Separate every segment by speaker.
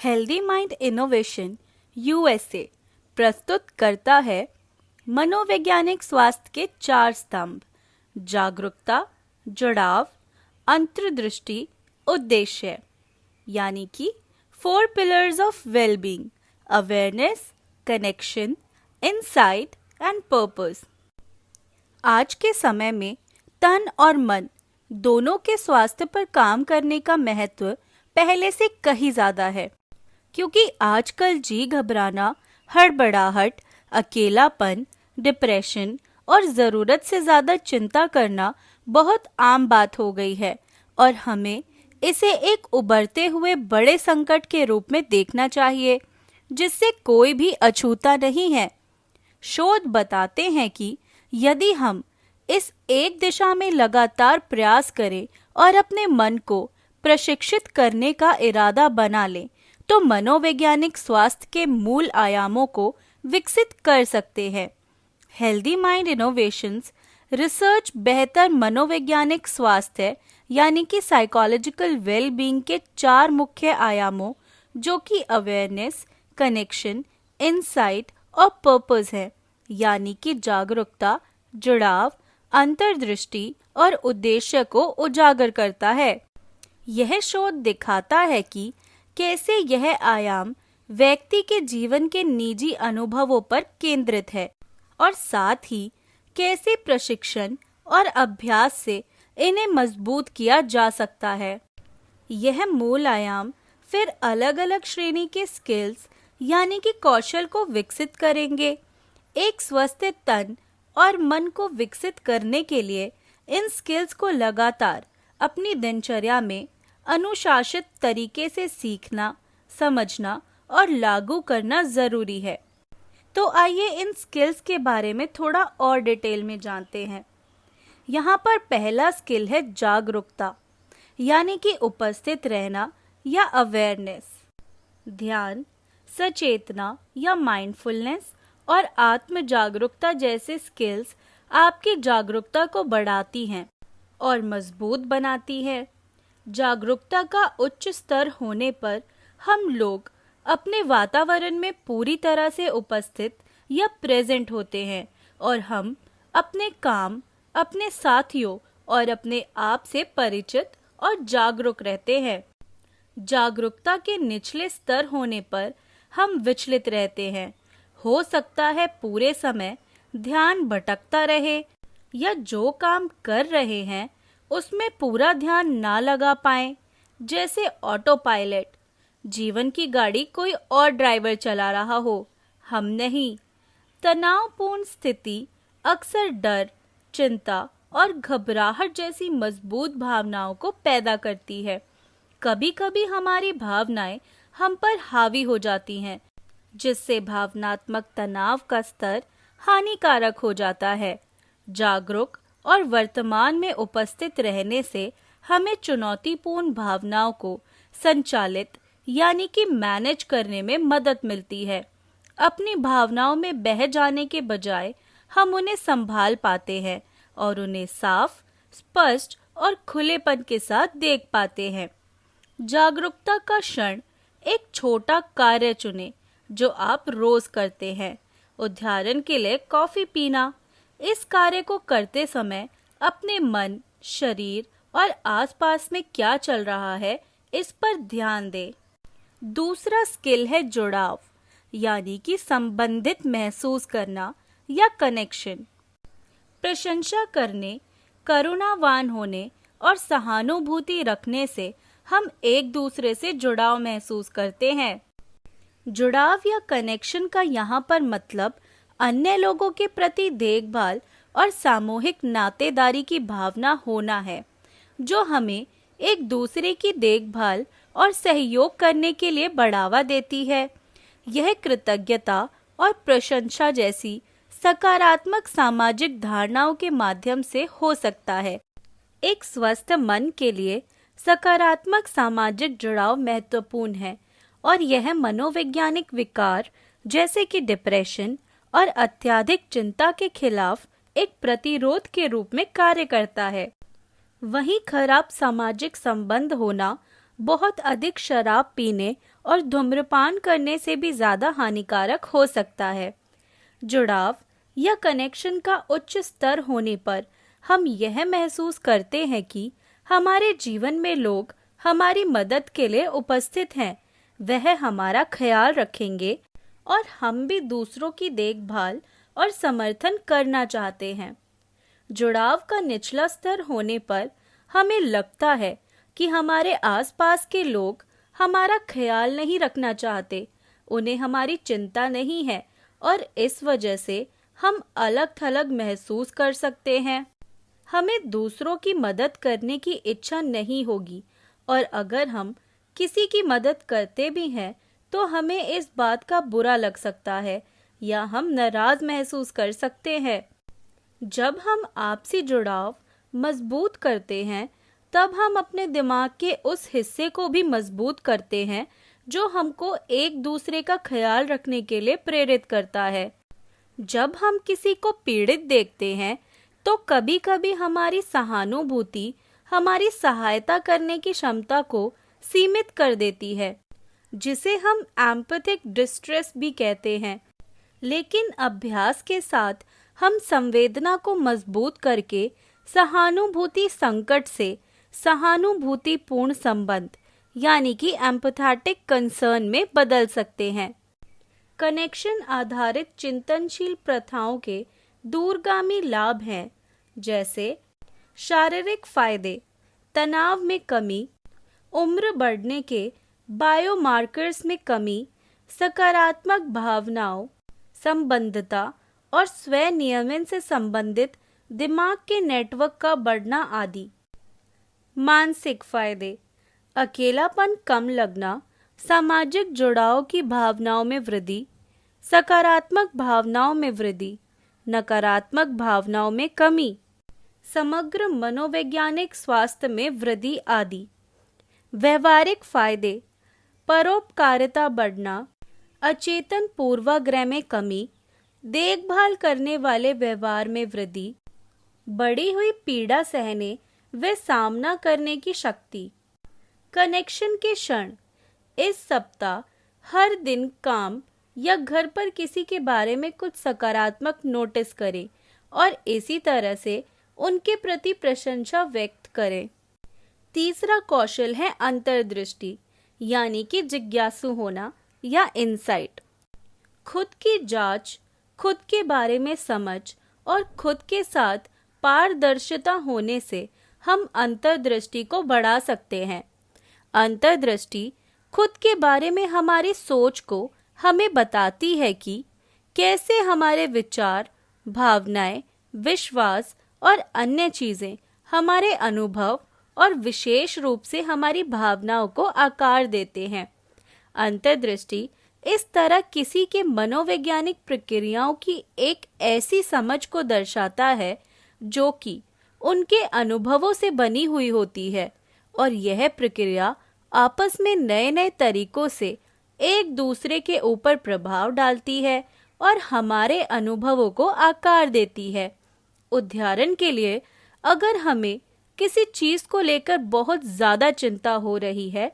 Speaker 1: Healthy mind innovation USA प्रस्तुत करता है मनोवैज्ञानिक स्वास्थ्य के 4 स्तंभ: जागरूकता, जुड़ाव, अंतर्दृष्टि, उद्देश्य, यानी कि 4 pillars of wellbeing: awareness, connection, insight and purpose. आज के समय में तन और मन दोनों के स्वास्थ्य पर काम करने का महत्व पहले से कहीं ज्यादा है, क्योंकि आजकल जी घबराना, हड़बड़ाहट, अकेलापन, डिप्रेशन और ज़रूरत से ज़्यादा चिंता करना बहुत आम बात हो गई है और हमें इसे एक उभरते हुए बड़े संकट के रूप में देखना चाहिए, जिससे कोई भी अछूता नहीं है। शोध बताते हैं कि यदि हम इस एक दिशा में लगातार प्रयास करें और अपने मन को प्रशिक्षित करने का इरादा बना लें, तो मनोवैज्ञानिक स्वास्थ्य के मूल आयामों को विकसित कर सकते हैं। हेल्दी माइंड इनोवेशंस रिसर्च बेहतर मनोवैज्ञानिक स्वास्थ्य यानी कि साइकोलॉजिकल वेलबींग के 4 मुख्य आयामों, जो कि अवेयरनेस, कनेक्शन, इंसाइट और पर्पस है, यानी कि जागरूकता, जुड़ाव, अंतर्दृष्टि और उद्देश्य को उजागर करता है। यह शोध दिखाता है कि कैसे यह आयाम व्यक्ति के जीवन के निजी अनुभवों पर केंद्रित है और साथ ही कैसे प्रशिक्षण और अभ्यास से इन्हें मजबूत किया जा सकता है। यह मूल आयाम फिर अलग अलग श्रेणी के स्किल्स यानी कि कौशल को विकसित करेंगे। एक स्वस्थ तन और मन को विकसित करने के लिए इन स्किल्स को लगातार अपनी दिनचर्या में अनुशासित तरीके से सीखना, समझना और लागू करना जरूरी है। तो आइए इन स्किल्स के बारे में थोड़ा और डिटेल में जानते हैं। यहाँ पर पहला स्किल है जागरूकता, यानी कि उपस्थित रहना या अवेयरनेस। ध्यान, सचेतना या माइंडफुलनेस और आत्म जागरूकता जैसे स्किल्स आपकी जागरूकता को बढ़ाती हैं और मजबूत बनाती है। जागरूकता का उच्च स्तर होने पर हम लोग अपने वातावरण में पूरी तरह से उपस्थित या प्रेजेंट होते हैं और हम अपने काम, अपने साथियों और अपने आप से परिचित और जागरूक रहते हैं। जागरूकता के निचले स्तर होने पर हम विचलित रहते हैं। हो सकता है पूरे समय ध्यान भटकता रहे या जो काम कर रहे हैं उसमें पूरा ध्यान ना लगा पाएं, जैसे ऑटो पायलट, जीवन की गाड़ी कोई और ड्राइवर चला रहा हो, हम नहीं। तनावपूर्ण स्थिति अक्सर डर, चिंता और घबराहट जैसी मजबूत भावनाओं को पैदा करती है। कभी-कभी हमारी भावनाएं हम पर हावी हो जाती हैं, जिससे भावनात्मक तनाव का स्तर हानिकारक हो जाता है। जागरूक और वर्तमान में उपस्थित रहने से हमें चुनौतीपूर्ण भावनाओं को संचालित यानी कि मैनेज करने में मदद मिलती है। अपनी भावनाओं में बह जाने के बजाय हम उन्हें संभाल पाते हैं और उन्हें साफ, स्पष्ट और खुलेपन के साथ देख पाते हैं। जागरूकता का क्षण: एक छोटा कार्य चुनें जो आप रोज करते हैं। उदाहरण के लिए कॉफी पीना। इस कार्य को करते समय अपने मन, शरीर और आसपास में क्या चल रहा है इस पर ध्यान दें। दूसरा स्किल है जुड़ाव, यानी कि संबंधित महसूस करना या कनेक्शन। प्रशंसा करने, करुणावान होने और सहानुभूति रखने से हम एक दूसरे से जुड़ाव महसूस करते हैं। जुड़ाव या कनेक्शन का यहाँ पर मतलब अन्य लोगों के प्रति देखभाल और सामूहिक नातेदारी की भावना होना है, जो हमें एक दूसरे की देखभाल और सहयोग करने के लिए बढ़ावा देती है। यह कृतज्ञता और प्रशंसा जैसी सकारात्मक सामाजिक धारणाओं के माध्यम से हो सकता है। एक स्वस्थ मन के लिए सकारात्मक सामाजिक जुड़ाव महत्वपूर्ण है और यह मनोवैज्ञानिक विकार जैसे कि डिप्रेशन और अत्यधिक चिंता के खिलाफ एक प्रतिरोध के रूप में कार्य करता है। वहीं खराब सामाजिक संबंध होना बहुत अधिक शराब पीने और धूम्रपान करने से भी ज़्यादा हानिकारक हो सकता है। जुड़ाव या कनेक्शन का उच्च स्तर होने पर हम यह महसूस करते हैं कि हमारे जीवन में लोग हमारी मदद के लिए उपस्थित हैं, वह हमारा ख्याल रखेंगे और हम भी दूसरों की देखभाल और समर्थन करना चाहते हैं। जुड़ाव का निचला स्तर होने पर हमें लगता है कि हमारे आसपास के लोग हमारा ख्याल नहीं रखना चाहते, उन्हें हमारी चिंता नहीं है और इस वजह से हम अलग थलग महसूस कर सकते हैं। हमें दूसरों की मदद करने की इच्छा नहीं होगी और अगर हम किसी की मदद करते भी हैं तो हमें इस बात का बुरा लग सकता है या हम नाराज महसूस कर सकते हैं। जब हम आपसी जुड़ाव मजबूत करते हैं तब हम अपने दिमाग के उस हिस्से को भी मजबूत करते हैं जो हमको एक दूसरे का ख्याल रखने के लिए प्रेरित करता है। जब हम किसी को पीड़ित देखते हैं तो कभी-कभी हमारी सहानुभूति हमारी सहायता करने की क्षमता को सीमित कर देती है, जिसे हम एम्पैथिक डिस्ट्रेस भी कहते हैं। लेकिन अभ्यास के साथ हम संवेदना को मजबूत करके सहानुभूति संकट से सहानुभूतिपूर्ण संबंध यानी कि एम्पैथेटिक कंसर्न में बदल सकते हैं। कनेक्शन आधारित चिंतनशील प्रथाओं के दूरगामी लाभ हैं, जैसे शारीरिक फायदे, तनाव में कमी, उम्र बढ़ने के बायोमार्कर्स में कमी, सकारात्मक भावनाओं, संबद्धता और स्व नियमन से संबंधित दिमाग के नेटवर्क का बढ़ना आदि। मानसिक फायदे, अकेलापन कम लगना, सामाजिक जुड़ाव की भावनाओं में वृद्धि, सकारात्मक भावनाओं में वृद्धि, नकारात्मक भावनाओं में कमी, समग्र मनोवैज्ञानिक स्वास्थ्य में वृद्धि आदि। व्यवहारिक फायदे, परोपकारिता बढ़ना, अचेतन पूर्वाग्रह में कमी, देखभाल करने वाले व्यवहार में वृद्धि, बढ़ी हुई पीड़ा सहने व सामना करने की शक्ति। कनेक्शन के क्षण, इस सप्ताह हर दिन काम या घर पर किसी के बारे में कुछ सकारात्मक नोटिस करें और इसी तरह से उनके प्रति प्रशंसा व्यक्त करें। तीसरा कौशल है अंतर्दृष्टि यानी कि जिज्ञासु होना या इनसाइट। खुद की जांच, खुद के बारे में समझ और खुद के साथ पारदर्शिता होने से हम अंतर्दृष्टि को बढ़ा सकते हैं। अंतर्दृष्टि खुद के बारे में हमारी सोच को हमें बताती है कि कैसे हमारे विचार, भावनाएं, विश्वास और अन्य चीजें हमारे अनुभव और विशेष रूप से हमारी भावनाओं को आकार देते हैं। अंतर्दृष्टि इस तरह किसी के मनोवैज्ञानिक प्रक्रियाओं की एक ऐसी समझ को दर्शाता है जो कि उनके अनुभवों से बनी हुई होती है और यह प्रक्रिया आपस में नए नए तरीकों से एक दूसरे के ऊपर प्रभाव डालती है और हमारे अनुभवों को आकार देती है। उदाहरण के लिए, अगर हमें किसी चीज को लेकर बहुत ज्यादा चिंता हो रही है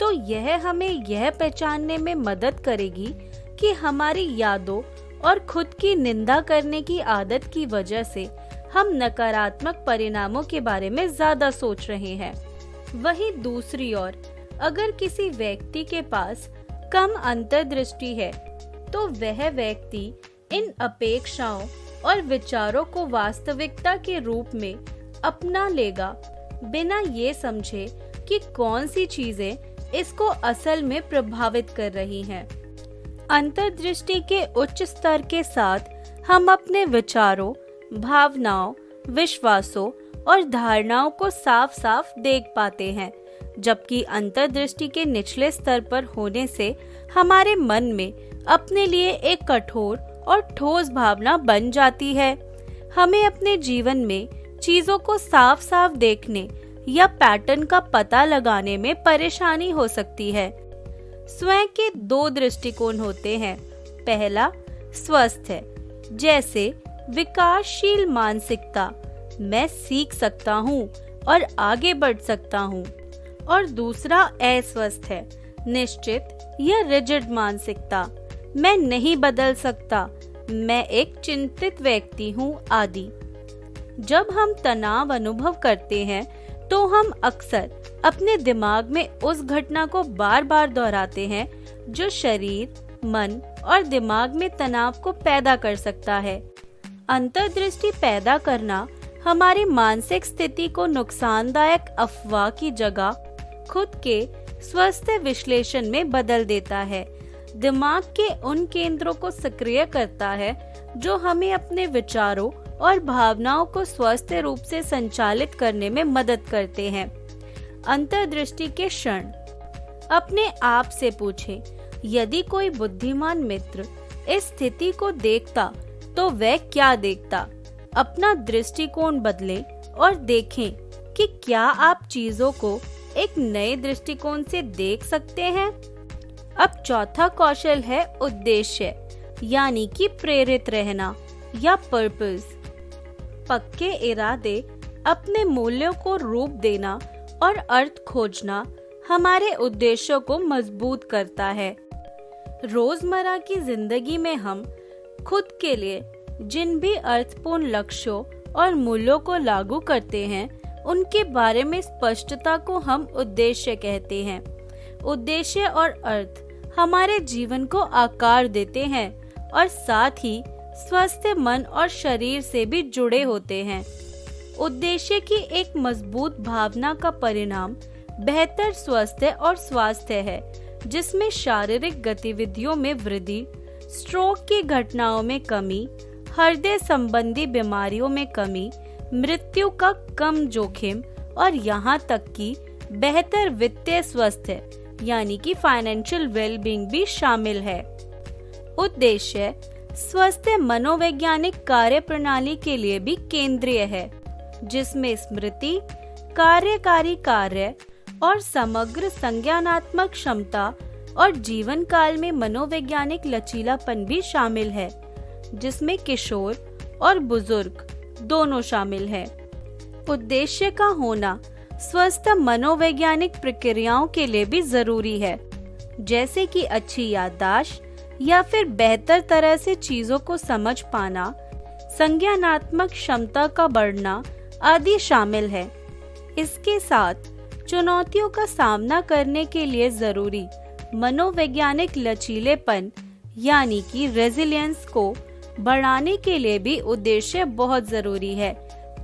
Speaker 1: तो यह हमें यह पहचानने में मदद करेगी कि हमारी यादों और खुद की निंदा करने की आदत की वजह से हम नकारात्मक परिणामों के बारे में ज्यादा सोच रहे हैं। वहीं दूसरी ओर, अगर किसी व्यक्ति के पास कम अंतर्दृष्टि है तो वह व्यक्ति इन अपेक्षाओं और विचारों को वास्तविकता के रूप में अपना लेगा, बिना ये समझे कि कौन सी चीजें इसको असल में प्रभावित कर रही हैं। अंतर्दृष्टि के उच्च स्तर के साथ हम अपने विचारों, भावनाओं, विश्वासों और धारणाओं को साफ साफ देख पाते हैं, जबकि अंतर्दृष्टि के निचले स्तर पर होने से हमारे मन में अपने लिए एक कठोर और ठोस भावना बन जाती है। हमें अपने जीवन में चीजों को साफ साफ देखने या पैटर्न का पता लगाने में परेशानी हो सकती है। स्वयं के दो दृष्टिकोण होते हैं। पहला स्वस्थ है, जैसे विकासशील मानसिकता, मैं सीख सकता हूँ और आगे बढ़ सकता हूँ। और दूसरा अस्वस्थ है, निश्चित या रिजिड मानसिकता, मैं नहीं बदल सकता, मैं एक चिंतित व्यक्ति हूँ आदि। जब हम तनाव अनुभव करते हैं तो हम अक्सर अपने दिमाग में उस घटना को बार बार दोहराते हैं जो शरीर, मन और दिमाग में तनाव को पैदा कर सकता है। अंतर्दृष्टि पैदा करना हमारी मानसिक स्थिति को नुकसानदायक अफवाह की जगह खुद के स्वास्थ्य विश्लेषण में बदल देता है। दिमाग के उन केंद्रों को सक्रिय करता है जो हमें अपने विचारों और भावनाओं को स्वस्थ रूप से संचालित करने में मदद करते हैं। अंतर्दृष्टि के क्षण। अपने आप से पूछें, यदि कोई बुद्धिमान मित्र इस स्थिति को देखता तो वह क्या देखता? अपना दृष्टिकोण बदलें और देखें कि क्या आप चीजों को एक नए दृष्टिकोण से देख सकते हैं। अब चौथा कौशल है उद्देश्य, यानी कि प्रेरित रहना या पर्पस। पक्के इरादे, अपने मूल्यों को रूप देना और अर्थ खोजना हमारे उद्देश्यों को मजबूत करता है। रोजमर्रा की जिंदगी में हम खुद के लिए जिन भी अर्थपूर्ण लक्ष्यों और मूल्यों को लागू करते हैं, उनके बारे में स्पष्टता को हम उद्देश्य कहते हैं। उद्देश्य और अर्थ हमारे जीवन को आकार देते हैं और साथ ही स्वस्थ मन और शरीर से भी जुड़े होते हैं। उद्देश्य की एक मजबूत भावना का परिणाम बेहतर स्वास्थ्य और स्वास्थ्य है, जिसमें शारीरिक गतिविधियों में वृद्धि, स्ट्रोक की घटनाओं में कमी, हृदय संबंधी बीमारियों में कमी, मृत्यु का कम जोखिम और यहाँ तक कि बेहतर वित्तीय स्वास्थ्य यानी कि फाइनेंशियल वेलबींग भी शामिल है। उद्देश्य स्वस्थ मनोवैज्ञानिक कार्य प्रणाली के लिए भी केंद्रीय है, जिसमें स्मृति, कार्यकारी कार्य और समग्र संज्ञानात्मक क्षमता और जीवन काल में मनोवैज्ञानिक लचीलापन भी शामिल है, जिसमें किशोर और बुजुर्ग दोनों शामिल हैं। उद्देश्य का होना स्वस्थ मनोवैज्ञानिक प्रक्रियाओं के लिए भी जरूरी है, जैसे कि अच्छी याददाश्त या फिर बेहतर तरह से चीजों को समझ पाना, संज्ञानात्मक क्षमता का बढ़ना आदि शामिल है। इसके साथ चुनौतियों का सामना करने के लिए जरूरी मनोवैज्ञानिक लचीलेपन यानी कि रेजिलियंस को बढ़ाने के लिए भी उद्देश्य बहुत जरूरी है,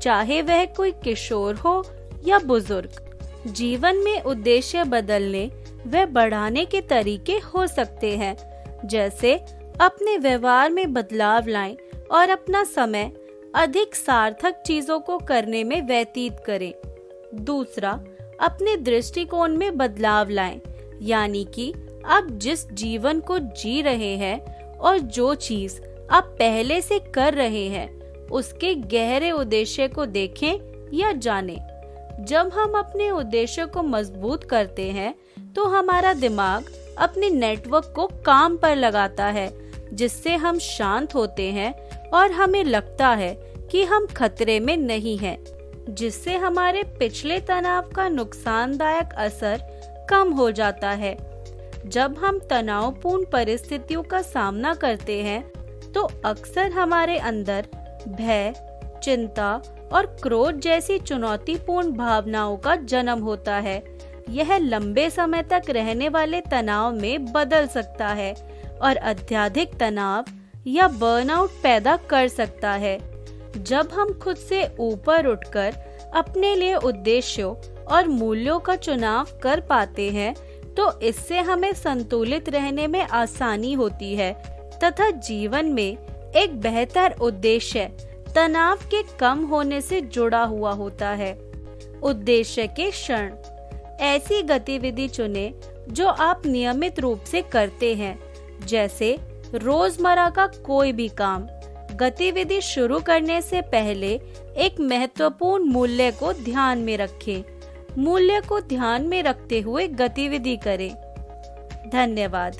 Speaker 1: चाहे वह कोई किशोर हो या बुजुर्ग। जीवन में उद्देश्य बदलने व बढ़ाने के तरीके हो सकते हैं, जैसे अपने व्यवहार में बदलाव लाएं और अपना समय अधिक सार्थक चीजों को करने में व्यतीत करें। दूसरा, अपने दृष्टिकोण में बदलाव लाएं, यानी कि आप जिस जीवन को जी रहे हैं और जो चीज आप पहले से कर रहे हैं, उसके गहरे उद्देश्य को देखें या जानें। जब हम अपने उद्देश्य को मजबूत करते हैं, तो हमारा दिमाग अपने नेटवर्क को काम पर लगाता है, जिससे हम शांत होते हैं और हमें लगता है कि हम खतरे में नहीं हैं, जिससे हमारे पिछले तनाव का नुकसानदायक असर कम हो जाता है। जब हम तनावपूर्ण परिस्थितियों का सामना करते हैं, तो अक्सर हमारे अंदर भय, चिंता और क्रोध जैसी चुनौतीपूर्ण भावनाओं का जन्म होता है। यह लंबे समय तक रहने वाले तनाव में बदल सकता है और अत्यधिक तनाव या बर्नआउट पैदा कर सकता है। जब हम खुद से ऊपर उठकर अपने लिए उद्देश्यों और मूल्यों का चुनाव कर पाते हैं, तो इससे हमें संतुलित रहने में आसानी होती है तथा जीवन में एक बेहतर उद्देश्य तनाव के कम होने से जुड़ा हुआ होता है। उद्देश्य के क्षण। ऐसी गतिविधि चुनें जो आप नियमित रूप से करते हैं, जैसे रोजमर्रा का कोई भी काम। गतिविधि शुरू करने से पहले एक महत्वपूर्ण मूल्य को ध्यान में रखें। मूल्य को ध्यान में रखते हुए गतिविधि करें। धन्यवाद।